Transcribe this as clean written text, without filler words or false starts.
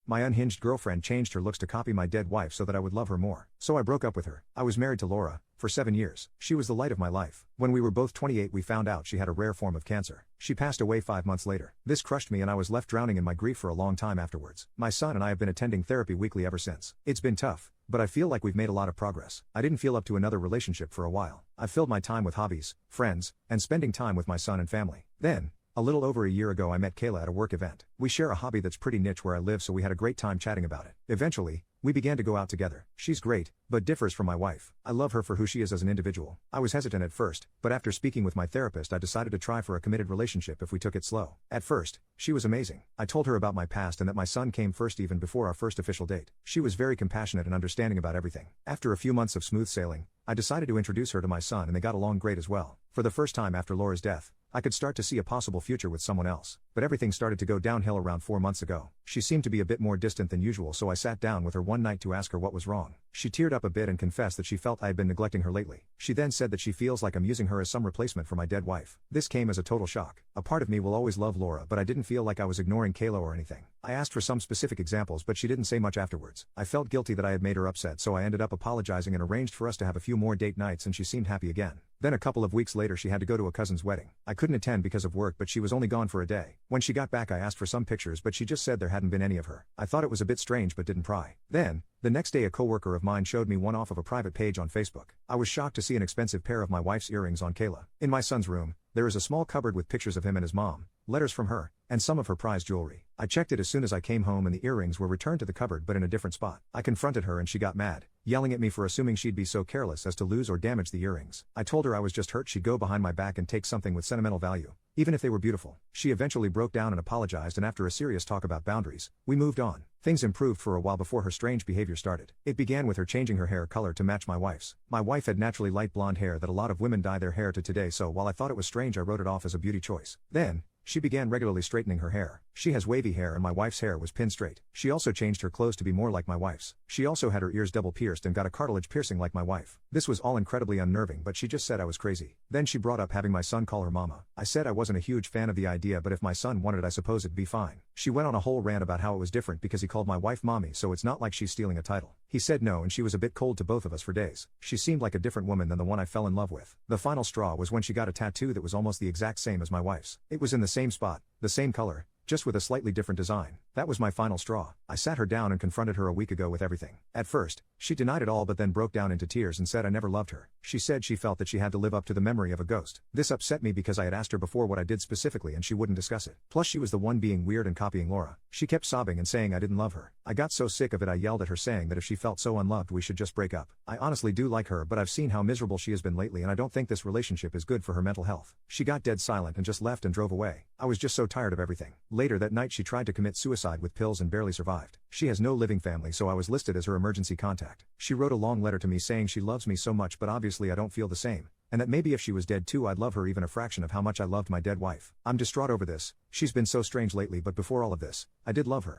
My unhinged girlfriend changed her looks to copy my dead wife so that I would love her more. So I broke up with her. I was married to Laura for 7 years. She was the light of my life. When we were both 28, we found out she had a rare form of cancer. She passed away 5 months later. This crushed me and I was left drowning in my grief for a long time afterwards. My son and I have been attending therapy weekly ever since. It's been tough, but I feel like we've made a lot of progress. I didn't feel up to another relationship for a while. I filled my time with hobbies, friends, and spending time with my son and family. Then, a little over a year ago, I met Kayla at a work event. We share a hobby that's pretty niche where I live, so we had a great time chatting about it. Eventually, we began to go out together. She's great, but differs from my wife. I love her for who she is as an individual. I was hesitant at first, but after speaking with my therapist, I decided to try for a committed relationship if we took it slow. At first, she was amazing. I told her about my past and that my son came first even before our first official date. She was very compassionate and understanding about everything. After a few months of smooth sailing, I decided to introduce her to my son and they got along great as well. For the first time after Laura's death, I could start to see a possible future with someone else. But everything started to go downhill around 4 months ago. She seemed to be a bit more distant than usual, so I sat down with her one night to ask her what was wrong. She teared up a bit and confessed that she felt I had been neglecting her lately. She then said that she feels like I'm using her as some replacement for my dead wife. This came as a total shock. A part of me will always love Laura, but I didn't feel like I was ignoring Kayla or anything. I asked for some specific examples, but she didn't say much afterwards. I felt guilty that I had made her upset, so I ended up apologizing and arranged for us to have a few more date nights, and she seemed happy again. Then a couple of weeks later she had to go to a cousin's wedding. I couldn't attend because of work, but she was only gone for a day. When she got back I asked for some pictures, but she just said there hadn't been any of her. I thought it was a bit strange but didn't pry. Then, the next day a coworker of mine showed me one off of a private page on Facebook. I was shocked to see an expensive pair of my wife's earrings on Kayla. In my son's room, there is a small cupboard with pictures of him and his mom, letters from her, and some of her prized jewelry. I checked it as soon as I came home and the earrings were returned to the cupboard but in a different spot. I confronted her and she got mad, yelling at me for assuming she'd be so careless as to lose or damage the earrings. I told her I was just hurt she'd go behind my back and take something with sentimental value, even if they were beautiful. She eventually broke down and apologized, and after a serious talk about boundaries, we moved on. Things improved for a while before her strange behavior started. It began with her changing her hair color to match my wife's. My wife had naturally light blonde hair that a lot of women dye their hair to today, so while I thought it was strange I wrote it off as a beauty choice. Then, she began regularly straightening her hair. She has wavy hair and my wife's hair was pin straight. She also changed her clothes to be more like my wife's. She also had her ears double pierced and got a cartilage piercing like my wife. This was all incredibly unnerving, but she just said I was crazy. Then she brought up having my son call her mama. I said I wasn't a huge fan of the idea, but if my son wanted it I suppose it'd be fine. She went on a whole rant about how it was different because he called my wife mommy, so it's not like she's stealing a title. He said no and she was a bit cold to both of us for days. She seemed like a different woman than the one I fell in love with. The final straw was when she got a tattoo that was almost the exact same as my wife's. It was in the same spot, the same color, just with a slightly different design. That was my final straw. I sat her down and confronted her a week ago with everything. At first, she denied it all but then broke down into tears and said I never loved her. She said she felt that she had to live up to the memory of a ghost. This upset me because I had asked her before what I did specifically and she wouldn't discuss it. Plus she was the one being weird and copying Laura. She kept sobbing and saying I didn't love her. I got so sick of it I yelled at her saying that if she felt so unloved we should just break up. I honestly do like her, but I've seen how miserable she has been lately and I don't think this relationship is good for her mental health. She got dead silent and just left and drove away. I was just so tired of everything. Later that night she tried to commit suicide with pills and barely survived. She has no living family, so I was listed as her emergency contact. She wrote a long letter to me saying she loves me so much but obviously I don't feel the same, and that maybe if she was dead too I'd love her even a fraction of how much I loved my dead wife. I'm distraught over this. She's been so strange lately, but before all of this, I did love her.